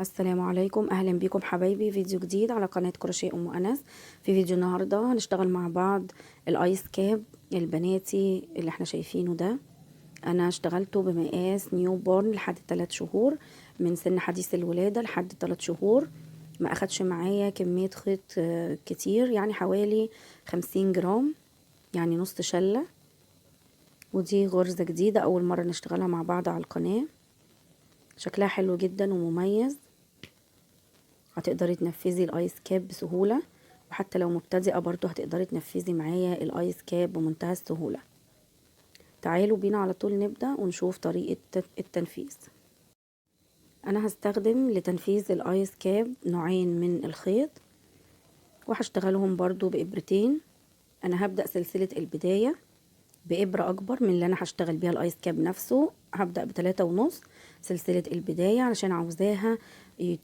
السلام عليكم، اهلا بيكم حبايبي. فيديو جديد على قناة كروشيه ام انس. في فيديو النهارده هنشتغل مع بعض الايس كاب البناتي اللي احنا شايفينه ده. انا اشتغلته بمقاس نيو بورن لحد 3 شهور، من سن حديث الولادة لحد 3 شهور. ما اخدش معايا كمية خيط كتير، يعني حوالي 50 جرام، يعني نص شلة. ودي غرزة جديدة اول مرة نشتغلها مع بعض على القناة. شكلها حلو جدا ومميز، هتقدري تنفذي الايس كاب بسهولة، وحتى لو مبتدئة برضو هتقدري تنفذي معايا الايس كاب بمنتهى السهولة. تعالوا بينا على طول نبدأ ونشوف طريقة التنفيذ. انا هستخدم لتنفيذ الايس كاب نوعين من الخيط، وهشتغلهم برضو بإبرتين. انا هبدأ سلسلة البداية بإبرة أكبر من اللي أنا هشتغل بيها الآيس كاب نفسه. هبدأ ب3.5 سلسلة البداية علشان عاوزاها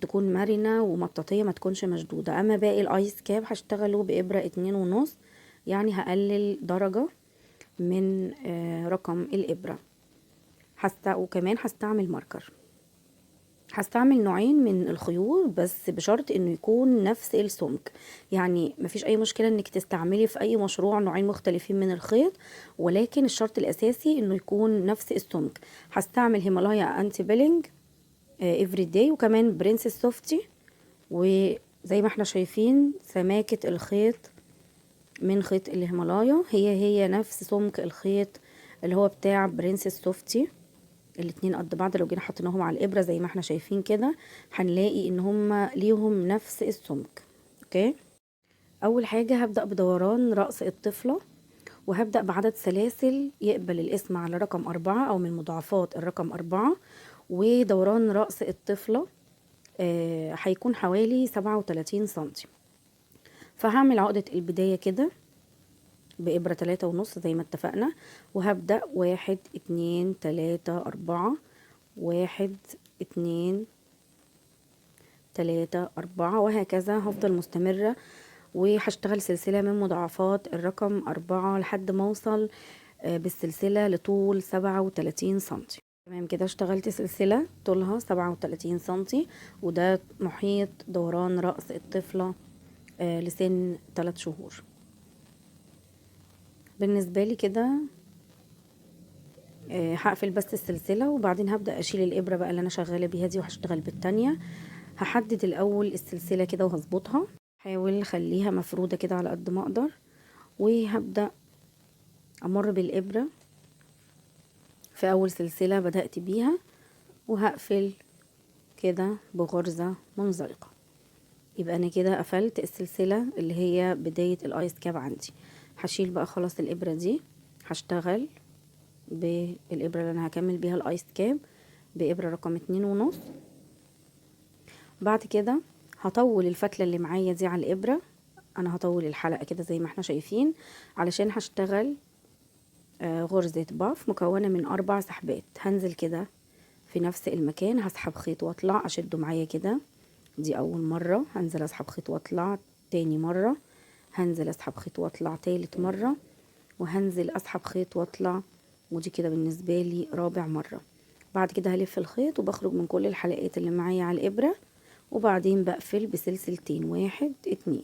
تكون مرنة ومطاطية، ما تكونش مشدودة. أما باقي الآيس كاب هشتغله بإبرة 2.5، يعني هقلل درجة من رقم الإبرة. وكمان هستعمل ماركر. هستعمل نوعين من الخيوط بس بشرط انه يكون نفس السمك، يعني مفيش اي مشكلة انك تستعملي في اي مشروع نوعين مختلفين من الخيط، ولكن الشرط الاساسي انه يكون نفس السمك. هستعمل هيمالايا انتي بيلينج افري داي، وكمان برنسس سوفتي. وزي ما احنا شايفين سماكة الخيط من خيط الهيمالايا هي نفس سمك الخيط اللي هو بتاع برنسس سوفتي. الاتنين قد بعض، لو جينا حطيناهم على الابره زي ما احنا شايفين كده هنلاقي ان هما ليهم نفس السمك. اوكي، اول حاجه هبدا بدوران راس الطفله، وهبدا بعدد سلاسل يقبل الاسم على رقم 4 او من مضاعفات الرقم 4. ودوران راس الطفله هيكون حوالي 37 سنتي. فهعمل عقده البدايه كده بإبرة 3.5 زي ما اتفقنا، وهبدأ 1 2 3 4، 1 2 3 4، وهكذا هفضل مستمرة. وهشتغل سلسلة من مضاعفات الرقم 4 لحد ما اوصل بالسلسلة لطول 37 سنتي. تمام كده، اشتغلت سلسلة طولها 37 سنتي، وده محيط دوران رأس الطفلة لسن 3 شهور. بالنسبة لي كده هقفل بس السلسلة، وبعدين هبدأ اشيل الابرة بقى اللي انا شغالة بيها دي، وهشتغل بالتانية. هحدد الاول السلسلة كده وهظبطها، حاول اخليها مفرودة كده على قد ما اقدر، وهبدأ امر بالابرة في اول سلسلة بدأت بيها، وهقفل كده بغرزة منزلقة. يبقى انا كده قفلت السلسلة اللي هي بداية الايس كاب عندي. هشيل بقى خلاص الابرة دي، هشتغل بالابرة اللي انا هكمل بيها الايس كاب بابرة رقم 2.5. بعد كده هطول الفتلة اللي معايا دي على الابرة. انا هطول الحلقة كده زي ما احنا شايفين، علشان هشتغل غرزة باف مكونة من 4 سحبات. هنزل كده في نفس المكان، هسحب خيط واطلع اشده معايا كده. دي اول مرة هنزل اسحب خيط واطلع، تاني مرة هنزل اسحب خيط واطلع، تالت مرة وهنزل اسحب خيط واطلع، ودي كده بالنسبة لي رابع مرة. بعد كده هلف الخيط وبخرج من كل الحلقات اللي معايا على الابرة، وبعدين بقفل بسلسلتين 1 2.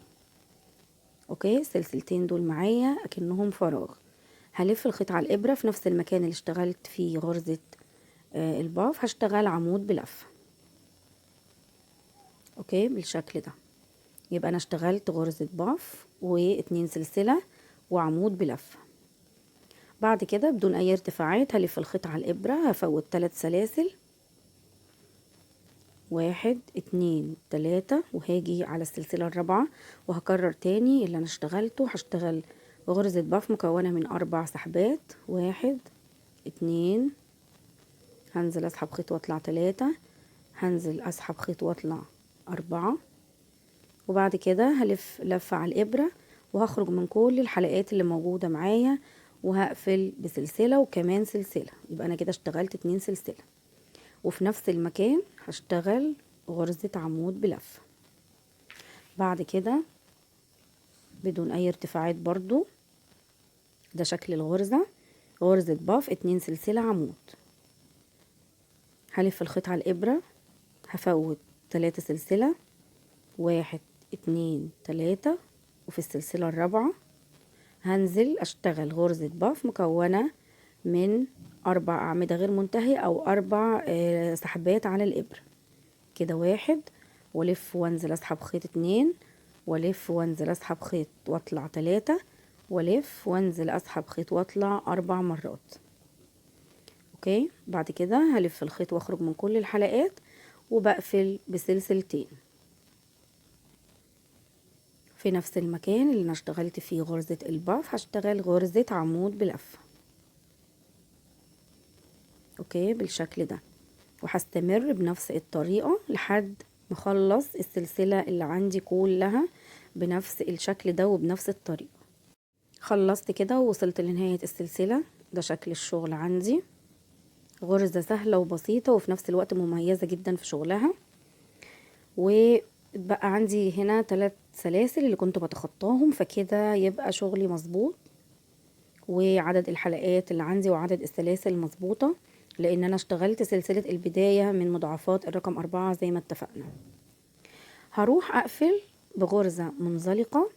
اوكي، السلسلتين دول معايا اكنهم فراغ. هلف الخيط على الابرة في نفس المكان اللي اشتغلت فيه غرزة الباف، هشتغل عمود بلفة. اوكي بالشكل ده. يبقى انا اشتغلت غرزة باف و2 سلسلة وعمود بلفة. بعد كده بدون اي ارتفاعات هلف الخيط على الابرة، هفوت 3 سلاسل، 1 2 3، وهاجي على السلسلة الرابعة وهكرر تاني اللي انا اشتغلته. هشتغل غرزة باف مكونة من 4 سحبات، 1 2، هنزل اسحب خيط واطلع 3، هنزل اسحب خيط واطلع 4، وبعد كده هلف لفة على الابرة وهخرج من كل الحلقات اللي موجودة معايا، وهقفل بسلسلة وكمان سلسلة. يبقى انا كده اشتغلت 2 سلسلة، وفي نفس المكان هشتغل غرزة عمود بلفة. بعد كده بدون اي ارتفاعات برضو، ده شكل الغرزة، غرزة باف 2 سلسلة عمود. هلف الخيط على الابرة، هفوت 3 سلسلة، 1 2 3، وفي السلسلة الرابعة هنزل اشتغل غرزة باف مكونة من 4 أعمدة غير منتهية أو 4 سحبات على الإبرة كده. 1 والف وانزل اسحب خيط 2 والف وانزل اسحب خيط واطلع 3 والف وانزل اسحب خيط واطلع 4 مرات. اوكي، بعد كده هلف الخيط واخرج من كل الحلقات وبقفل بسلسلتين في نفس المكان اللي انا اشتغلت فيه غرزة الباف. هشتغل غرزة عمود بلفة. اوكي بالشكل ده، وهستمر بنفس الطريقة لحد ما اخلص السلسلة اللي عندي كلها بنفس الشكل ده وبنفس الطريقة. خلصت كده ووصلت لنهاية السلسلة. ده شكل الشغل عندي، غرزة سهلة وبسيطة وفي نفس الوقت مميزة جدا في شغلها. وبقى عندي هنا 3 سلاسل اللي كنت بتخطاهم، فكده يبقى شغلي مظبوط وعدد الحلقات اللي عندي وعدد السلاسل مظبوطة، لان انا اشتغلت سلسلة البداية من مضاعفات الرقم 4 زي ما اتفقنا. هروح اقفل بغرزة منزلقة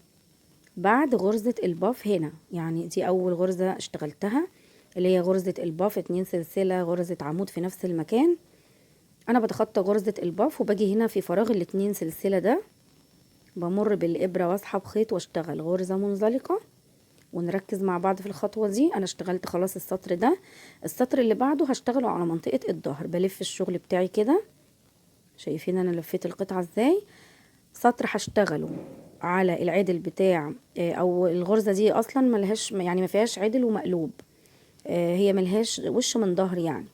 بعد غرزة الباف هنا، يعني دي اول غرزة اشتغلتها اللي هي غرزة الباف. 2 سلسلة غرزة عمود في نفس المكان. انا بتخطى غرزة الباف وباجي هنا في فراغ ال2 سلسلة ده بمر بالابرة واسحب خيط واشتغل غرزة منزلقة. ونركز مع بعض في الخطوة دي. انا اشتغلت خلاص السطر ده. السطر اللي بعده هشتغله على منطقة الظهر. بلف الشغل بتاعي كده، شايفين انا لفيت القطعة ازاي. سطر هشتغله على العدل بتاع او الغرزة دي اصلا ملهاش يعني ما فيهاش عدل ومقلوب، هي ملهاش وش من ظهر يعني.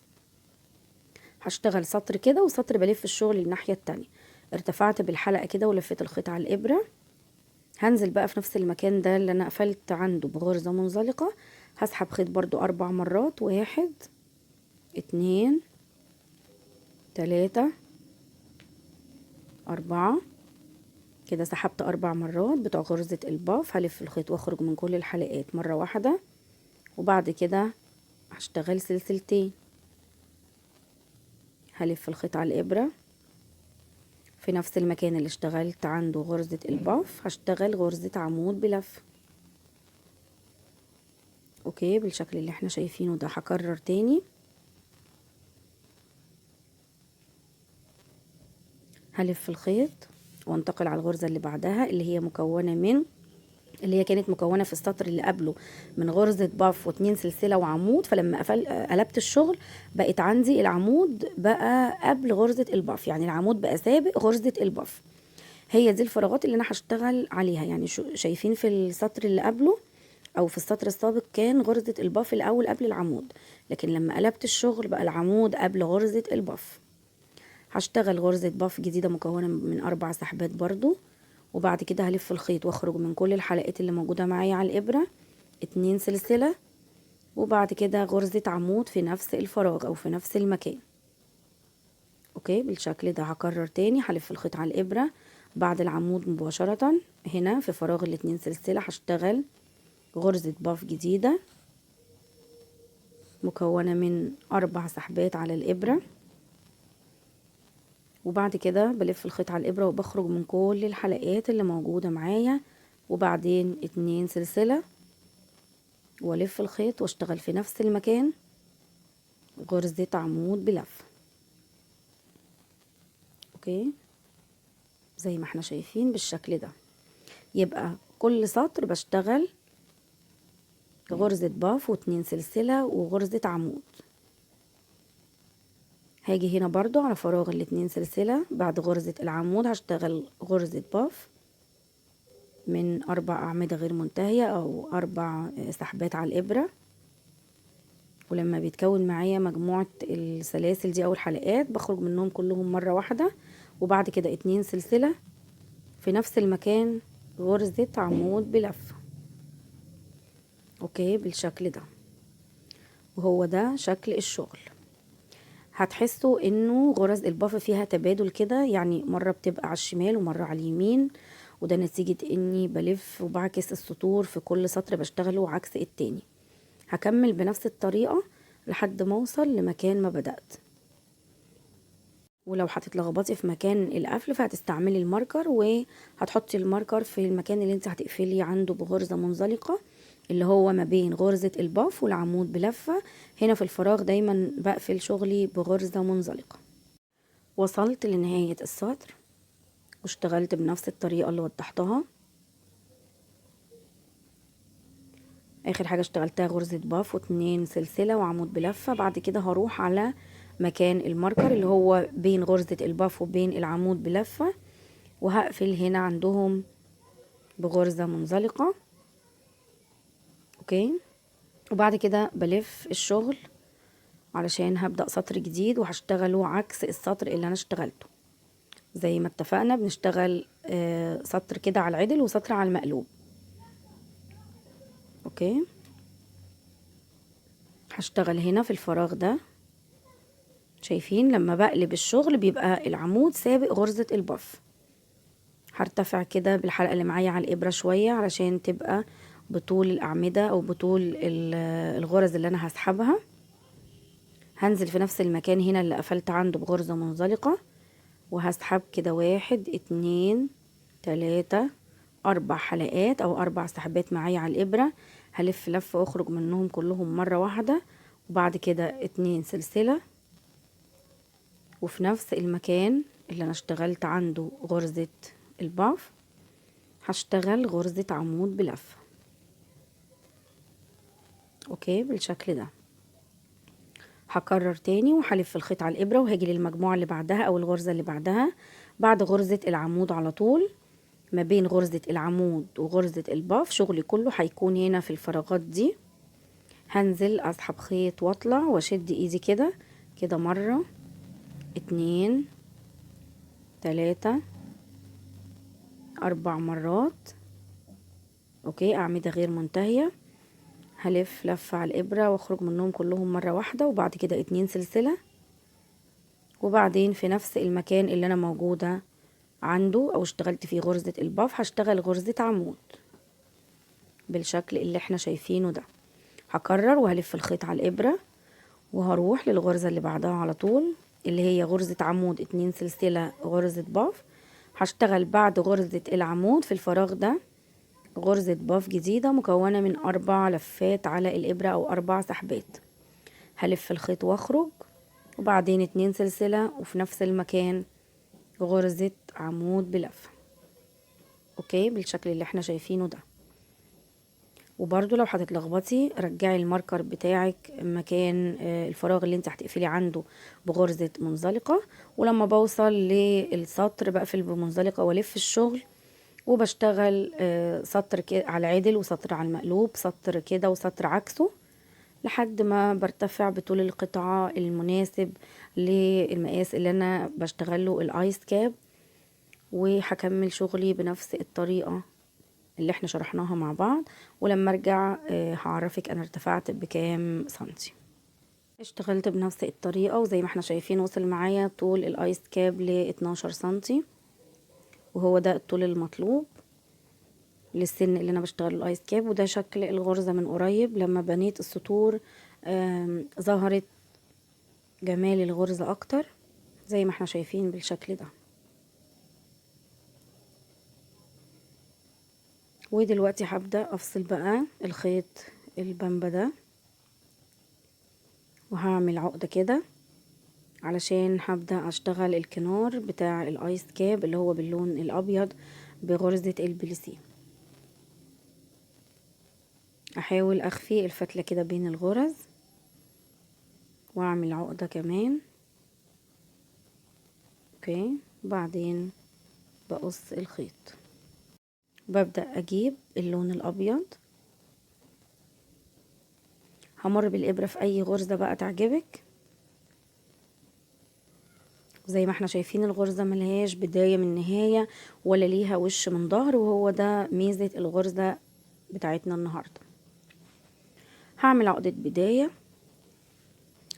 هشتغل سطر كده وسطر بلف الشغل الناحية التانية. ارتفعت بالحلقة كده ولفيت الخيط على الابرة. هنزل بقى في نفس المكان ده اللي انا قفلت عنده بغرزة منزلقة. هسحب خيط برضو 4 مرات. 1 2 3 4 كده. سحبت 4 مرات بتوع غرزة الباف. هلف الخيط واخرج من كل الحلقات مرة واحدة، وبعد كده هشتغل سلسلتين. هلف الخيط على الابرة في نفس المكان اللي اشتغلت عنده غرزة الباف هشتغل غرزة عمود بلف. اوكي بالشكل اللي احنا شايفينه ده. هكرر تاني. هلف الخيط وانتقل على الغرزة اللي بعدها اللي هي مكونة من اللي هي كانت مكونة في السطر اللي قبله من غرزة باف و2 سلسلة وعمود. فلما قلبت الشغل بقت عندي العمود بقى قبل غرزة الباف، يعني العمود بقى سابق غرزة الباف. هي دي الفراغات اللي انا هشتغل عليها. يعني شايفين في السطر اللي قبله او في السطر السابق كان غرزة الباف الاول قبل العمود، لكن لما قلبت الشغل بقى العمود قبل غرزة الباف. هشتغل غرزة باف جديدة مكونة من 4 سحبات برضو، وبعد كده هلف الخيط واخرج من كل الحلقات اللي موجودة معايا على الابرة 2 سلسلة، وبعد كده غرزة عمود في نفس الفراغ او في نفس المكان. اوكي بالشكل ده. هكرر تاني. هلف الخيط على الابرة بعد العمود مباشرة هنا في فراغ ال2 سلسلة هشتغل غرزة باف جديدة مكونة من 4 سحبات على الابرة، وبعد كده بلف الخيط على الابرة وبخرج من كل الحلقات اللي موجودة معايا، وبعدين 2 سلسلة والف الخيط واشتغل في نفس المكان غرزة عمود بلف. اوكي زي ما احنا شايفين بالشكل ده. يبقى كل سطر بشتغل غرزة باف و2 سلسلة وغرزة عمود. هاجي هنا برضو على فراغ ال2 سلسلة بعد غرزة العمود هشتغل غرزة باف من 4 أعمدة غير منتهية أو 4 سحبات على الإبرة. ولما بيتكون معايا مجموعة السلاسل دي أو الحلقات بخرج منهم كلهم مرة واحدة، وبعد كده 2 سلسلة في نفس المكان غرزة عمود بلف. اوكي بالشكل ده. وهو ده شكل الشغل. هتحسوا انه غرز الباف فيها تبادل كده، يعني مرة بتبقى على الشمال ومرة على اليمين، وده نتيجة اني بلف وبعكس السطور في كل سطر بشتغله عكس التاني. هكمل بنفس الطريقة لحد ما اوصل لمكان ما بدأت. ولو هتتلخبطي في مكان القفل فهتستعملي الماركر، وهتحطي الماركر في المكان اللي انت هتقفلي عنده بغرزة منزلقة، اللي هو ما بين غرزة الباف والعمود بلفة. هنا في الفراغ دايما بقفل شغلي بغرزة منزلقة. وصلت لنهاية السطر واشتغلت بنفس الطريقة اللي وضحتها. اخر حاجة اشتغلتها غرزة باف و2 سلسلة وعمود بلفة. بعد كده هروح على مكان الماركر اللي هو بين غرزة الباف وبين العمود بلفة، وهقفل هنا عندهم بغرزة منزلقة. اوكي، وبعد كده بلف الشغل علشان هبدأ سطر جديد وهشتغله عكس السطر اللي انا اشتغلته. زي ما اتفقنا بنشتغل سطر كده على العدل وسطر على المقلوب. اوكي، هشتغل هنا في الفراغ ده. شايفين لما بقلب الشغل بيبقى العمود سابق غرزة الباف. هرتفع كده بالحلقة اللي معايا على الإبرة شوية علشان تبقى بطول الأعمدة أو بطول الغرز اللي أنا هسحبها. هنزل في نفس المكان هنا اللي قفلت عنده بغرزة منزلقة، وهسحب كده 1 2 3 4 حلقات أو 4 سحبات معايا على الإبرة. هلف لفة وأخرج منهم كلهم مرة واحدة، وبعد كده 2 سلسلة، وفي نفس المكان اللي أنا اشتغلت عنده غرزة الباف هشتغل غرزة عمود بلفة. اوكي، بالشكل ده. هكرر تاني وهلف الخيط على الابرة وهاجي للمجموعة اللي بعدها او الغرزة اللي بعدها بعد غرزة العمود على طول. ما بين غرزة العمود وغرزة الباف شغلي كله هيكون هنا في الفراغات دي. هنزل اسحب خيط واطلع واشد ايدي كده كده مرة 2 3 4 مرات. اوكي، اعمدة غير منتهية. هلف لفة على الإبرة واخرج منهم كلهم مرة واحدة، وبعد كده 2 سلسلة، وبعدين في نفس المكان اللي أنا موجودة عنده أو اشتغلت فيه غرزة الباف هشتغل غرزة عمود بالشكل اللي احنا شايفينه ده. هكرر وهلف الخيط على الإبرة وهروح للغرزة اللي بعدها على طول اللي هي غرزة عمود 2 سلسلة غرزة باف. هشتغل بعد غرزة العمود في الفراغ ده غرزة باف جديدة مكونة من 4 لفات على الإبرة أو 4 سحبات. هلف الخيط واخرج، وبعدين 2 سلسلة، وفي نفس المكان غرزة عمود بلفة. اوكي، بالشكل اللي احنا شايفينه ده. وبرضو لو هتتلخبطي رجعي الماركر بتاعك مكان الفراغ اللي انت هتقفلي عنده بغرزة منزلقة، ولما بوصل للسطر بقفل بمنزلقة والف الشغل وبشتغل سطر كده على العدل وسطر على المقلوب، سطر كده وسطر عكسه، لحد ما برتفع بطول القطعة المناسب للمقاس اللي انا بشتغله الايس كاب. وهكمل شغلي بنفس الطريقة اللي احنا شرحناها مع بعض، ولما ارجع هعرفك انا ارتفعت بكام سنتي. اشتغلت بنفس الطريقة وزي ما احنا شايفين وصل معايا طول الايس كاب ل 12 سنتي، وهو ده الطول المطلوب للسن اللي انا بشتغل الايس كاب. وده شكل الغرزة من قريب لما بنيت السطور ظهرت جمال الغرزة اكتر زي ما احنا شايفين بالشكل ده. ودلوقتي هبدأ افصل بقى الخيط البامبا ده، وهعمل عقدة كده علشان هبدأ اشتغل الكنار بتاع الايس كاب اللي هو باللون الابيض بغرزة البليسيه. احاول اخفي الفتلة كده بين الغرز واعمل عقدة كمان. اوكي، بعدين بقص الخيط، ببدأ اجيب اللون الابيض، همر بالابرة في اي غرزة بقى تعجبك. زي ما احنا شايفين الغرزة ملهاش بداية من نهاية ولا ليها وش من ظهر، وهو ده ميزة الغرزة بتاعتنا النهاردة. هعمل عقدة بداية،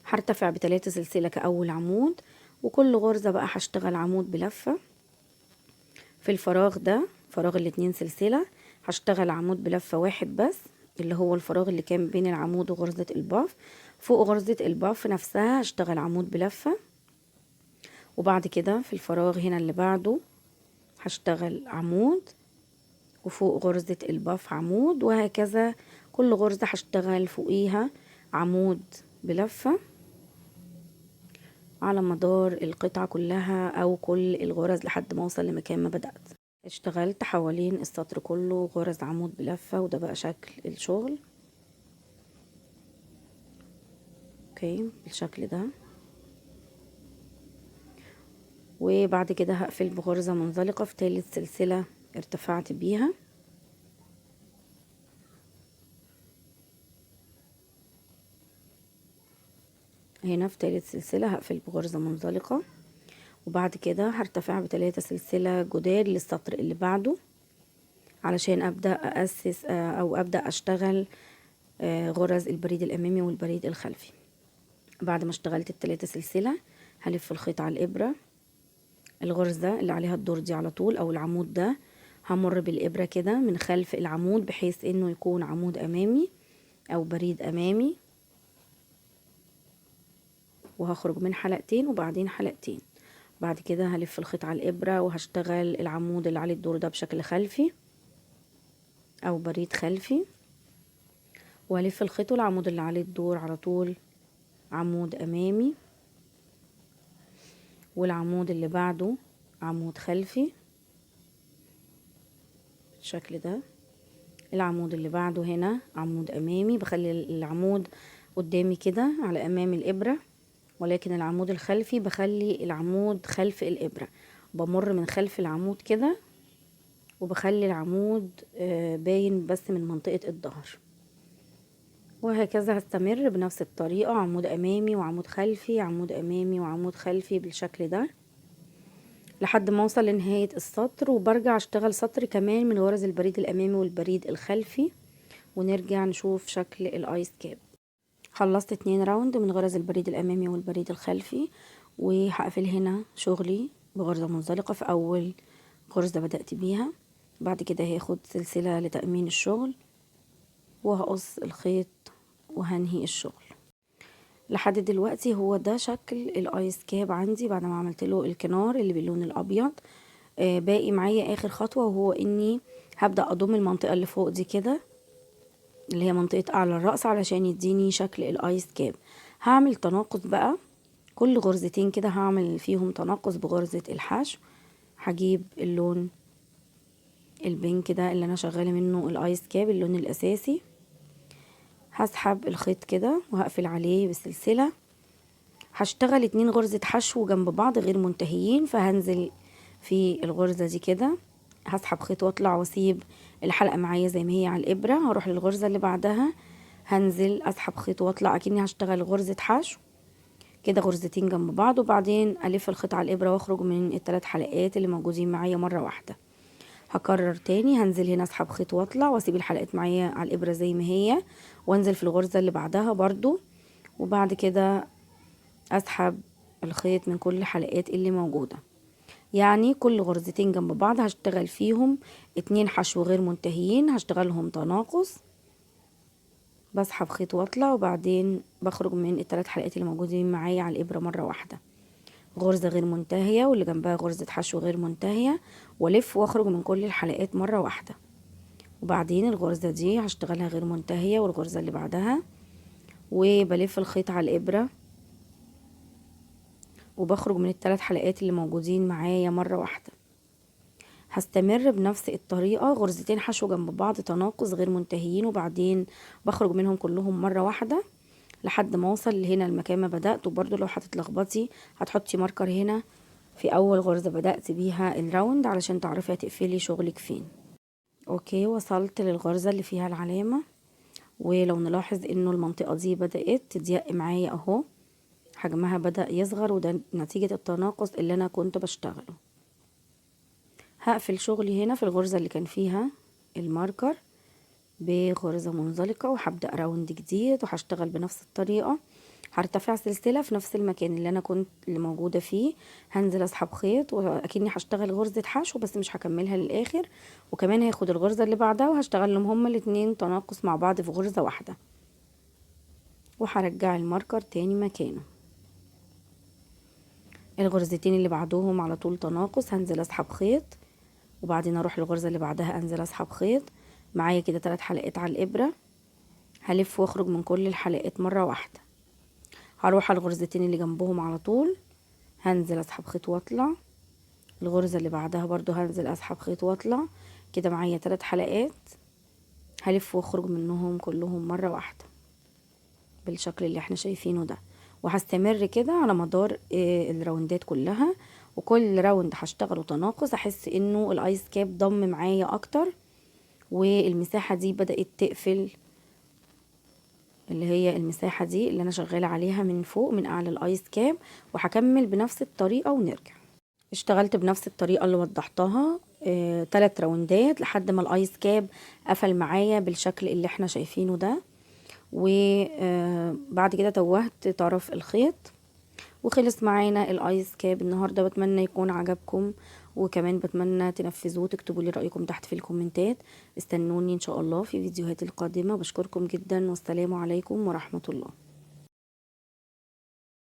هرتفع ب3 سلسلة كأول عمود، وكل غرزة بقى هشتغل عمود بلفة. في الفراغ ده فراغ ال2 سلسلة هشتغل عمود بلفة واحد بس اللي هو الفراغ اللي كان بين العمود وغرزة الباف. فوق غرزة الباف نفسها هشتغل عمود بلفة، وبعد كده في الفراغ هنا اللي بعده هشتغل عمود، وفوق غرزة الباف عمود، وهكذا كل غرزة هشتغل فوقيها عمود بلفة على مدار القطعة كلها او كل الغرز لحد ما اوصل لمكان ما بدأت. اشتغلت حوالين السطر كله غرز عمود بلفة، وده بقى شكل الشغل. اوكي بالشكل ده. وبعد كده هقفل بغرزة منزلقة في تالت سلسلة ارتفعت بيها. هنا في تالت سلسلة هقفل بغرزة منزلقة، وبعد كده هرتفع ب3 سلسلة جداد للسطر اللي بعده علشان ابدأ اسس او ابدأ اشتغل غرز البريد الامامي والبريد الخلفي. بعد ما اشتغلت ال3 سلسلة هلف الخيط على الابرة، الغرزة اللي عليها الدور دي على طول او العمود ده همر بالابرة كده من خلف العمود بحيث انه يكون عمود امامي او بريد امامي، وهخرج من حلقتين وبعدين حلقتين. بعد كده هلف الخيط على الابرة وهشتغل العمود اللي عليه الدور ده بشكل خلفي او بريد خلفي، والف الخيط والعمود اللي عليه الدور على طول عمود امامي، والعمود اللي بعده عمود خلفي بالشكل ده. العمود اللي بعده هنا عمود امامي، بخلي العمود قدامي كده على امام الابرة، ولكن العمود الخلفي بخلي العمود خلف الابرة، بمر من خلف العمود كده وبخلي العمود باين بس من منطقة الظهر، وهكذا هستمر بنفس الطريقة، عمود امامي وعمود خلفي، عمود امامي وعمود خلفي بالشكل ده لحد ما اوصل لنهاية السطر. وبرجع اشتغل سطر كمان من غرز البريد الامامي والبريد الخلفي، ونرجع نشوف شكل الايس كاب. خلصت 2 راوند من غرز البريد الامامي والبريد الخلفي، وهقفل هنا شغلي بغرزة منزلقة في اول غرزة بدأت بيها. بعد كده هاخد سلسلة لتأمين الشغل وهقص الخيط وهنهي الشغل. لحد دلوقتي هو ده شكل الايس كاب عندي بعد ما عملت له الكنار اللي باللون الابيض. باقي معايا اخر خطوة، وهو اني هبدأ اضم المنطقة اللي فوق دي كده اللي هي منطقة اعلى الرأس علشان يديني شكل الايس كاب. هعمل تناقص بقى كل غرزتين كده، هعمل فيهم تناقص بغرزة الحشو. هجيب اللون البينك ده اللي انا شغالة منه الايس كاب اللون الاساسي، هسحب الخيط كده وهقفل عليه بسلسلة. هشتغل 2 غرزة حشو جنب بعض غير منتهيين، فهنزل في الغرزة دي كده، هسحب خيط واطلع واسيب الحلقة معايا زي ما هي على الابرة، هروح للغرزة اللي بعدها هنزل اسحب خيط واطلع اكني هشتغل غرزة حشو كده، غرزتين جنب بعض، وبعدين الف الخيط على الابرة واخرج من ال3 حلقات اللي موجودين معايا مرة واحدة. هكرر تاني، هنزل هنا اسحب خيط واطلع واسيب الحلقات معايا على الابرة زي ما هي، وانزل في الغرزة اللي بعدها برضو، وبعد كده اسحب الخيط من كل الحلقات اللي موجودة. يعني كل غرزتين جنب بعض هشتغل فيهم 2 حشو غير منتهيين، هشتغلهم تناقص، بسحب خيط واطلع وبعدين بخرج من ال3 حلقات اللي موجودين معايا على الابرة مرة واحدة، غرزة غير منتهية واللي جنبها غرزة حشو غير منتهية، والف واخرج من كل الحلقات مرة واحدة، وبعدين الغرزة دي هشتغلها غير منتهية والغرزة اللي بعدها، وبلف الخيط على الابرة وبخرج من ال3 حلقات اللي موجودين معايا مرة واحدة. هستمر بنفس الطريقة، غرزتين حشو جنب بعض تناقص غير منتهيين، وبعدين بخرج منهم كلهم مرة واحدة لحد ما اوصل لهنا المكان ما بدأت. وبرضو لو هتتلخبطي هتحطي ماركر هنا في اول غرزة بدأت بيها الراوند علشان تعرفي هتقفلي شغلك فين. اوكي وصلت للغرزة اللي فيها العلامة، ولو نلاحظ انه المنطقة دي بدأت تضيق معايا اهو، حجمها بدأ يصغر، وده نتيجة التناقص اللي انا كنت بشتغله. هقفل شغلي هنا في الغرزة اللي كان فيها الماركر بغرزة منزلقة، وهبدأ راوند جديد وهشتغل بنفس الطريقة. هرتفع سلسلة في نفس المكان اللي انا كنت موجودة فيه، هنزل اسحب خيط واكني هشتغل غرزة حشو بس مش هكملها للاخر، وكمان هاخد الغرزة اللي بعدها وهشتغل لهم هما الاتنين تناقص مع بعض في غرزة واحدة، وهرجع الماركر تاني مكانه. الغرزتين اللي بعدهم على طول تناقص، هنزل اسحب خيط وبعدين اروح الغرزة اللي بعدها انزل اسحب خيط. معايا كده 3 حلقات على الابرة، هلف واخرج من كل الحلقات مرة واحدة. هروح على الغرزتين اللي جنبهم على طول، هنزل اسحب خيط واطلع. الغرزة اللي بعدها برضو هنزل اسحب خيط واطلع. كده معايا 3 حلقات، هلف واخرج منهم كلهم مرة واحدة بالشكل اللي احنا شايفينه ده. وهستمر كده على مدار الراوندات كلها، وكل راوند هشتغله تناقص احس انه الايس كاب ضم معايا اكتر، والمساحة دي بدأت تقفل، اللي هي المساحة دي اللي انا شغالة عليها من فوق من اعلى الايس كاب. وهكمل بنفس الطريقة ونرجع. اشتغلت بنفس الطريقة اللي وضحتها 3 راوندات لحد ما الايس كاب قفل معايا بالشكل اللي احنا شايفينه ده. وبعد كده توهت طرف الخيط وخلص معانا الايس كاب النهارده. بتمنى يكون عجبكم، وكمان بتمنى تنفذوه، تكتبوا لي رايكم تحت في الكومنتات. استنوني ان شاء الله في فيديوهات القادمه. بشكركم جدا، والسلام عليكم ورحمه الله.